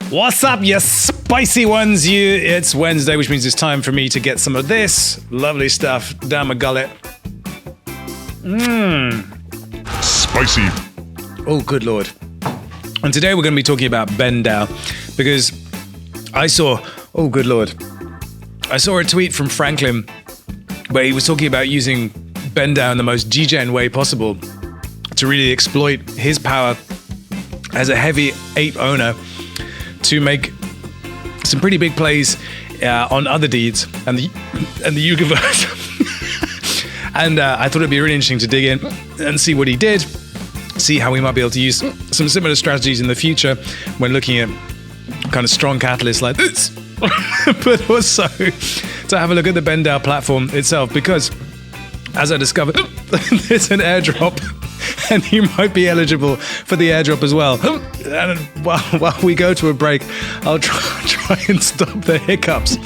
What's up, you spicy ones? It's Wednesday, which means it's time for me to get some of this lovely stuff down my gullet. Spicy. Oh, good Lord. And today we're going to be talking about BendDAO because I saw a tweet from Franklin where he was talking about using BendDAO in the most Degen way possible to really exploit his power as a heavy ape owner to make some pretty big plays on other deeds and the universe. And I thought it'd be really interesting to dig in and see what he did, see how we might be able to use some similar strategies in the future when looking at kind of strong catalysts like this, but also to have a look at the BendDAO platform itself, because as I discovered, there's an airdrop and you might be eligible for the airdrop as well. And while we go to a break, I'll try and stop the hiccups.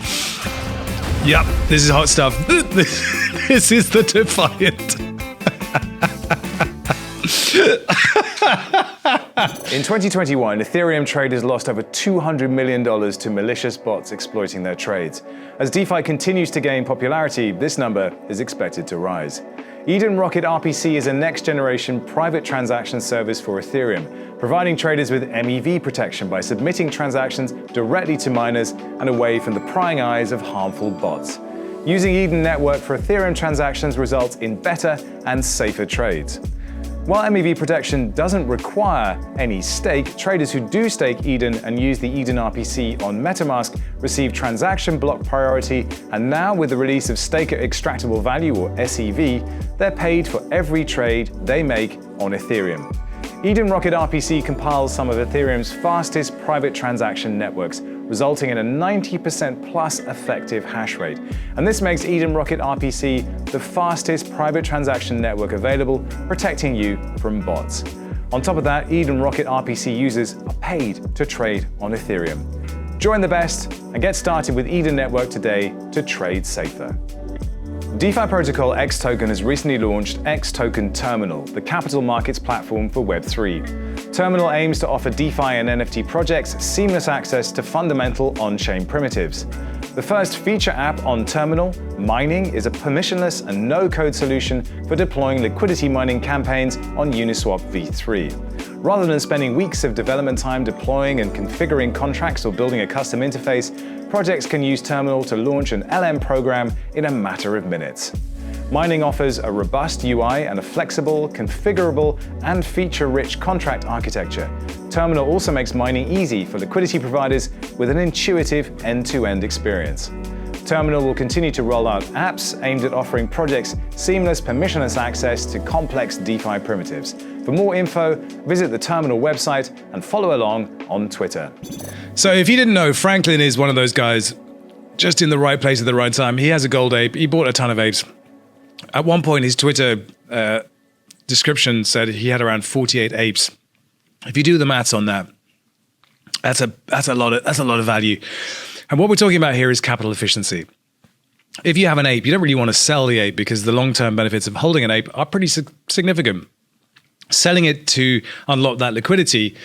Yep, this is hot stuff. This is the Defiant. In 2021, Ethereum traders lost over $200 million to malicious bots exploiting their trades. As DeFi continues to gain popularity, this number is expected to rise. Eden Rocket RPC is a next-generation private transaction service for Ethereum, providing traders with MEV protection by submitting transactions directly to miners and away from the prying eyes of harmful bots. Using Eden Network for Ethereum transactions results in better and safer trades. While MEV protection doesn't require any stake, traders who do stake Eden and use the Eden RPC on MetaMask receive transaction block priority, and now with the release of Staker Extractable Value, or SEV, they're paid for every trade they make on Ethereum. Eden Rocket RPC compiles some of Ethereum's fastest private transaction networks, resulting in a 90% plus effective hash rate. And this makes Eden Rocket RPC the fastest private transaction network available, protecting you from bots. On top of that, Eden Rocket RPC users are paid to trade on Ethereum. Join the best and get started with Eden Network today to trade safer. DeFi protocol X Token has recently launched X Token Terminal, the capital markets platform for Web3. Terminal aims to offer DeFi and NFT projects seamless access to fundamental on-chain primitives. The first feature app on Terminal, Mining, is a permissionless and no-code solution for deploying liquidity mining campaigns on Uniswap v3. Rather than spending weeks of development time deploying and configuring contracts or building a custom interface, projects can use Terminal to launch an LM program in a matter of minutes. Mining offers a robust UI and a flexible, configurable, and feature-rich contract architecture. Terminal also makes mining easy for liquidity providers with an intuitive end-to-end experience. Terminal will continue to roll out apps aimed at offering projects seamless, permissionless access to complex DeFi primitives. For more info, visit the Terminal website and follow along on Twitter. So if you didn't know, Franklin is one of those guys just in the right place at the right time. He has a gold ape. He bought a ton of apes. At one point, his Twitter description said he had around 48 apes. If you do the maths on that, that's a lot of value. And what we're talking about here is capital efficiency. If you have an ape, you don't really want to sell the ape because the long-term benefits of holding an ape are pretty significant. Selling it to unlock that liquidity,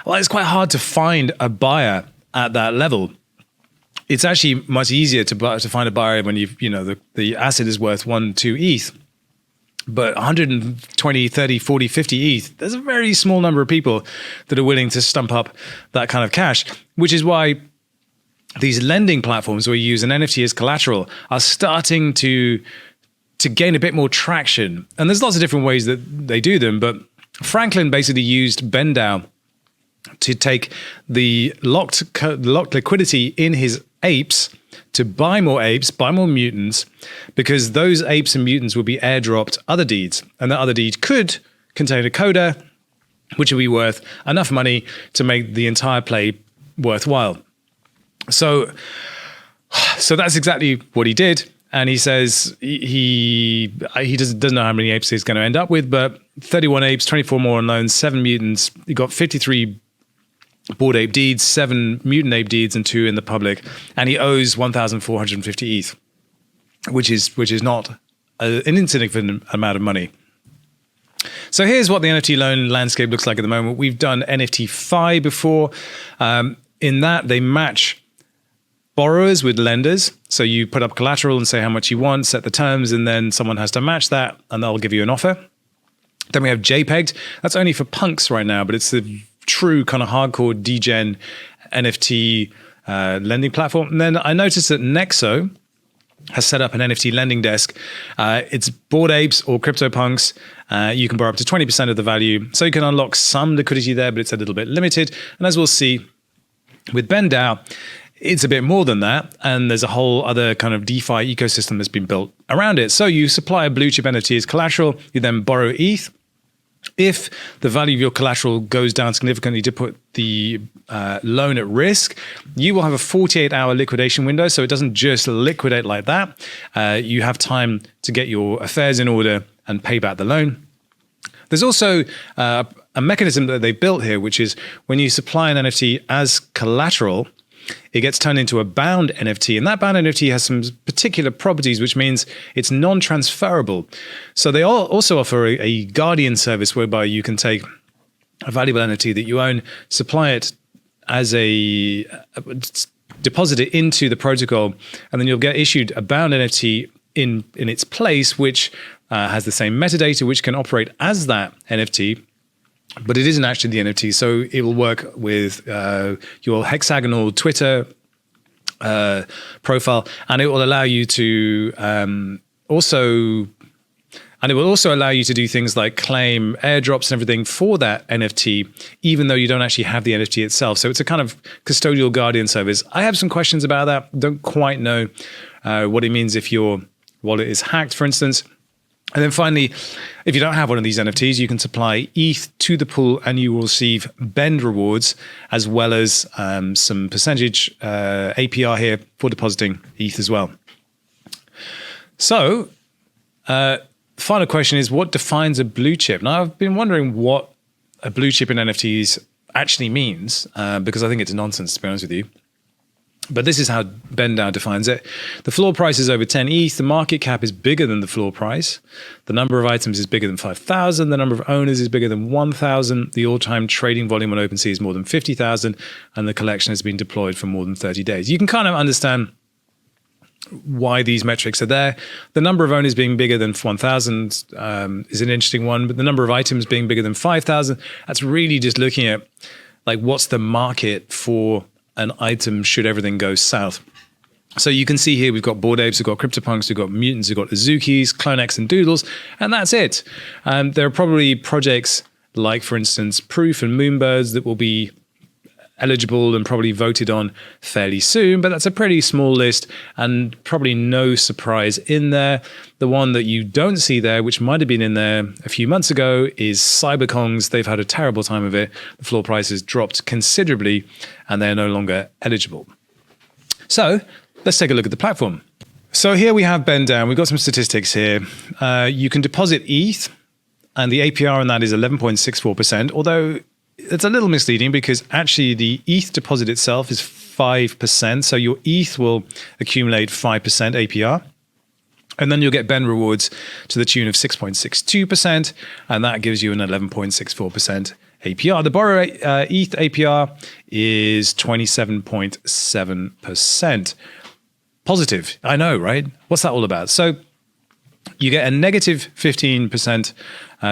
well, it's quite hard to find a buyer at that level. It's actually much easier to find a buyer when the asset is worth 1, 2 ETH. But 120, 30, 40, 50 ETH, there's a very small number of people that are willing to stump up that kind of cash, which is why these lending platforms where you use an NFT as collateral are starting to gain a bit more traction. And there's lots of different ways that they do them, but Franklin basically used BendDAO to take the locked liquidity in his apes to buy more apes, buy more mutants, because those apes and mutants will be airdropped other deeds. And that other deed could contain a coda, which would be worth enough money to make the entire play worthwhile. So that's exactly what he did. And he says he doesn't know how many apes he's going to end up with, but 31 apes, 24 more on loan, 7 mutants. He got 53 Bored Ape deeds, 7 Mutant Ape deeds, and 2 in the public. And he owes 1,450 ETH, which is not an insignificant amount of money. So here's what the NFT loan landscape looks like at the moment. We've done NFT Fi before. in that they match borrowers with lenders. So you put up collateral and say how much you want, set the terms, and then someone has to match that and they'll give you an offer. Then we have JPEG'd. That's only for punks right now, but it's the true kind of hardcore Degen NFT lending platform. And then I noticed that Nexo has set up an NFT lending desk. It's Bored Apes or CryptoPunks. You can borrow up to 20% of the value. So you can unlock some liquidity there, but it's a little bit limited. And as we'll see with BendDAO, it's a bit more than that. And there's a whole other kind of DeFi ecosystem that's been built around it. So you supply a blue chip NFT as collateral. You then borrow ETH. If the value of your collateral goes down significantly to put the loan at risk, you will have a 48-hour liquidation window. So it doesn't just liquidate like that. You have time to get your affairs in order and pay back the loan. There's also a mechanism that they built here, which is when you supply an NFT as collateral, it gets turned into a bound NFT. And that bound NFT has some particular properties, which means it's non-transferable. So they also offer a guardian service whereby you can take a valuable NFT that you own, supply it as deposit it into the protocol, and then you'll get issued a bound NFT in its place, which has the same metadata, which can operate as that NFT. But it isn't actually the NFT, so it will work with your hexagonal Twitter profile, and it will allow you to also allow you to do things like claim airdrops and everything for that NFT, even though you don't actually have the NFT itself. So it's a kind of custodial guardian service. I have some questions about that. Don't quite know what it means if your wallet is hacked, for instance. And then finally, if you don't have one of these NFTs, you can supply ETH to the pool and you will receive Bend rewards, as well as some percentage APR here for depositing ETH as well. So, final question is, what defines a blue chip? Now, I've been wondering what a blue chip in NFTs actually means, because I think it's nonsense, to be honest with you. But this is how BendDAO defines it. The floor price is over 10 ETH. The market cap is bigger than the floor price. The number of items is bigger than 5,000. The number of owners is bigger than 1,000. The all-time trading volume on OpenSea is more than 50,000. And the collection has been deployed for more than 30 days. You can kind of understand why these metrics are there. The number of owners being bigger than 1,000 is an interesting one. But the number of items being bigger than 5,000, that's really just looking at like what's the market for an item should everything go south. So you can see here we've got Bored Apes, we've got CryptoPunks, we've got Mutants, we've got Azukis, CloneX, and Doodles, and that's it. There are probably projects like, for instance, Proof and Moonbirds that will be eligible and probably voted on fairly soon, but that's a pretty small list and probably no surprise in there. The one that you don't see there, which might have been in there a few months ago, is Cyberkongs. They've had a terrible time of it. The floor price has dropped considerably and they're no longer eligible. So let's take a look at the platform. So here we have BendDAO. We've got some statistics here. You can deposit ETH and the APR on that is 11.64%, although it's a little misleading because actually the ETH deposit itself is 5%. So your ETH will accumulate 5% APR. And then you'll get Bend rewards to the tune of 6.62%. And that gives you an 11.64% APR. The borrow ETH APR is 27.7%. Positive. I know, right? What's that all about? So you get a negative 15%.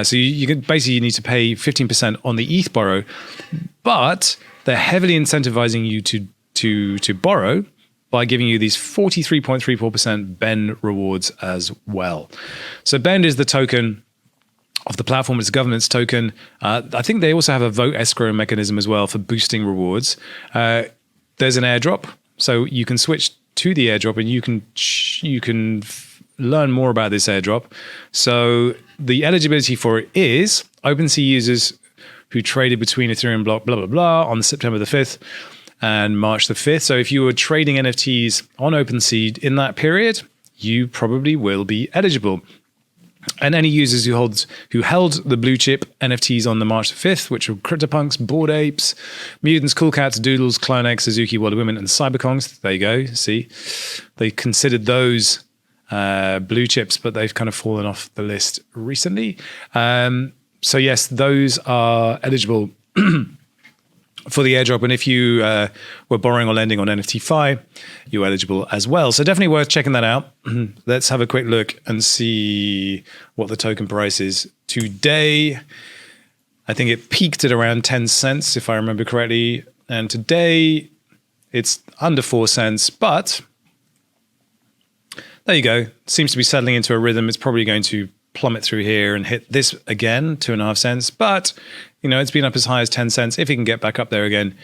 So you can basically you need to pay 15% on the ETH borrow, but they're heavily incentivizing you to borrow by giving you these 43.34% Bend rewards as well. So Bend is the token of the platform. It's a governance token. I think they also have a vote escrow mechanism as well for boosting rewards. There's an airdrop, so you can switch to the airdrop and you can learn more about this airdrop. So the eligibility for it is OpenSea users who traded between Ethereum block, blah, blah, blah, on September the 5th and March the 5th. So if you were trading NFTs on OpenSea in that period, you probably will be eligible. And any users who held the blue chip NFTs on the March the 5th, which were CryptoPunks, Bored Apes, Mutants, Cool Cats, Doodles, CloneX, Azuki, World of Women, and Cyberkongs. There you go. See, they considered those blue chips, but they've kind of fallen off the list recently. So yes, those are eligible for the airdrop. And if you were borrowing or lending on NFTFi, you're eligible as well. So definitely worth checking that out. Let's have a quick look and see what the token price is today. I think it peaked at around 10 cents, if I remember correctly. And today it's under 4 cents, but there you go. Seems to be settling into a rhythm. It's probably going to plummet through here and hit this again, 2.5 cents. But, it's been up as high as 10 cents. If it can get back up there again,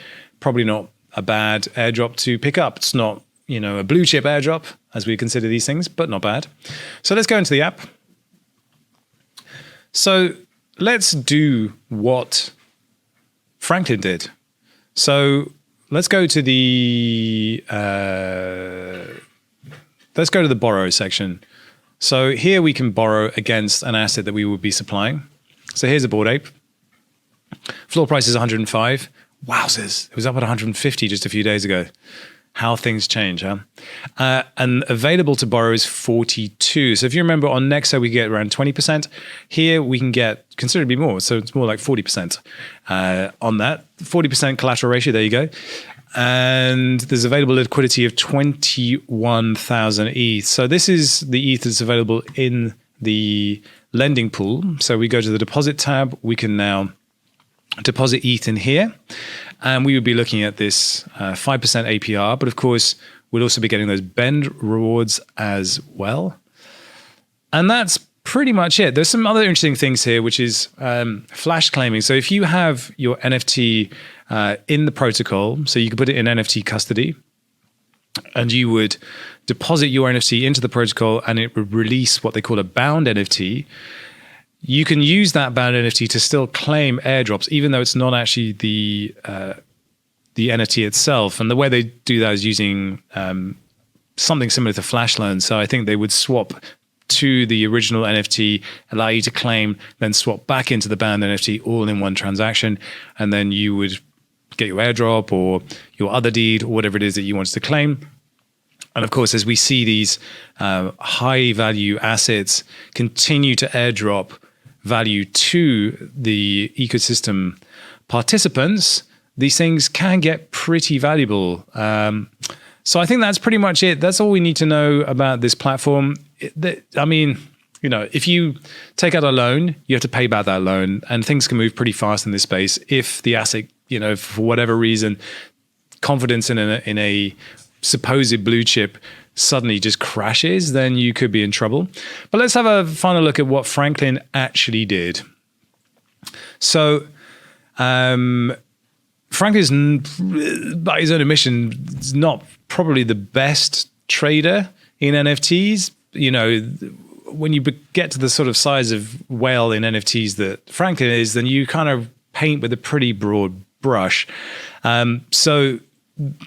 probably not a bad airdrop to pick up. It's not, a blue chip airdrop as we consider these things, but not bad. So let's go into the app. So let's do what Franklin did. So let's go to the borrow section. So here we can borrow against an asset that we would be supplying. So here's a Bored Ape. Floor price is 105. Wowzers. It was up at 150 just a few days ago. How things change, huh? And available to borrow is 42. So if you remember on Nexo, we get around 20%. Here we can get considerably more. So it's more like 40% on that. 40% collateral ratio, there you go. And there's available liquidity of 21,000 ETH. So this is the ETH that's available in the lending pool. So we go to the deposit tab. We can now deposit ETH in here. And we would be looking at this 5% APR. But of course, we'll also be getting those Bend rewards as well. And that's pretty much it. There's some other interesting things here, which is flash claiming. So if you have your NFT in the protocol, so you could put it in NFT custody, and you would deposit your NFT into the protocol, and it would release what they call a bound NFT. You can use that bound NFT to still claim airdrops, even though it's not actually the NFT itself. And the way they do that is using something similar to flash loans. So I think they would swap to the original NFT, allow you to claim, then swap back into the bound NFT all in one transaction. And then you would get your airdrop or your other deed or whatever it is that you wanted to claim. And of course, as we see these high value assets continue to airdrop value to the ecosystem participants, these things can get pretty valuable. So I think that's pretty much it. That's all we need to know about this platform. If you take out a loan, you have to pay back that loan, and things can move pretty fast in this space. If the asset, for whatever reason, confidence in a supposed blue chip suddenly just crashes, then you could be in trouble. But let's have a final look at what Franklin actually did. So Franklin's, by his own admission, is not probably the best trader in NFTs. When you get to the sort of size of whale in NFTs that Franklin is, then you kind of paint with a pretty broad brush. So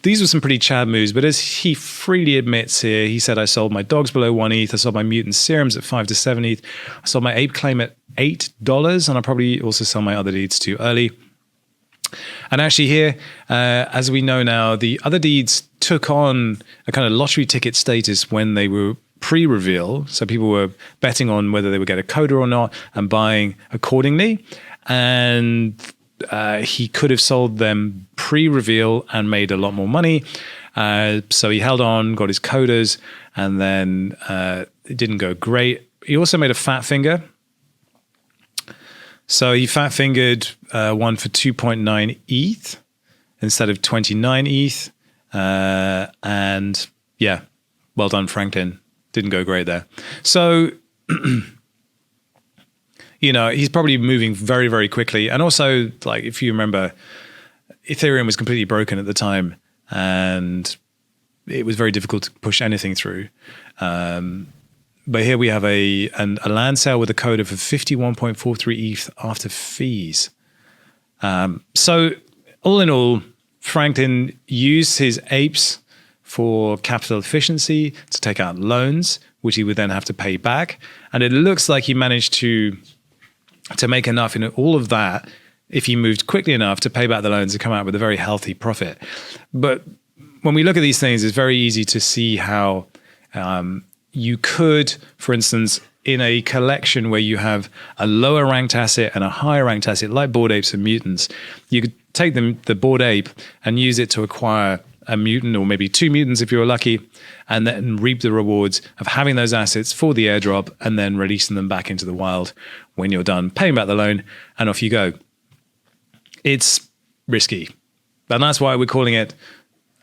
these were some pretty Chad moves, but as he freely admits here, he said, I sold my dogs below 1 ETH, I sold my mutant serums at 5 to 7 ETH, I sold my ape claim at $8, and I'll probably also sell my other deeds too early. And actually here, as we know now, the other deeds took on a kind of lottery ticket status when they were pre-reveal. So people were betting on whether they would get a coda or not and buying accordingly. And he could have sold them pre-reveal and made a lot more money. So he held on, got his codas, and then it didn't go great. He also made a fat finger. So he fat fingered one for 2.9 ETH instead of 29 ETH. And yeah, well done, Franklin. Didn't go great there. So, he's probably moving very, very quickly. And also, like, if you remember, Ethereum was completely broken at the time, and it was very difficult to push anything through. But here we have a land sale with a coda for 51.43 ETH after fees. So all in all, Franklin used his apes for capital efficiency to take out loans, which he would then have to pay back. And it looks like he managed to make enough in all of that, if he moved quickly enough to pay back the loans and come out with a very healthy profit. But when we look at these things, it's very easy to see how you could, for instance, in a collection where you have a lower ranked asset and a higher ranked asset, like Bored Apes and Mutants, you could take the Bored Ape and use it to acquire a mutant or maybe 2 mutants if you're lucky, and then reap the rewards of having those assets for the airdrop and then releasing them back into the wild when you're done paying back the loan, and off you go. It's risky, and that's why we're calling it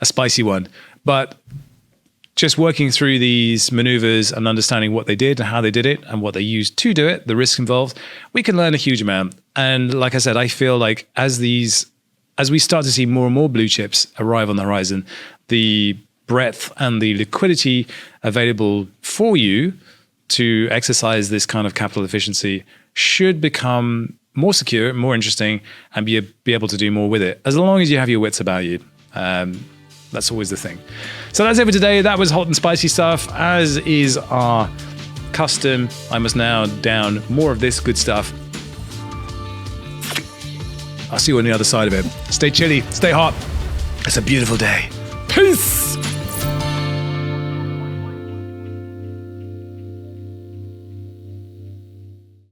a spicy one. But just working through these maneuvers and understanding what they did and how they did it and what they used to do it, the risk involved, we can learn a huge amount. And like I said, I feel like as we start to see more and more blue chips arrive on the horizon, the breadth and the liquidity available for you to exercise this kind of capital efficiency should become more secure, more interesting, and be able to do more with it, as long as you have your wits about you. That's always the thing. So that's it for today. That was hot and spicy stuff, as is our custom. I must now down more of this good stuff. I'll see you on the other side of it. Stay chilly, stay hot. It's a beautiful day. Peace!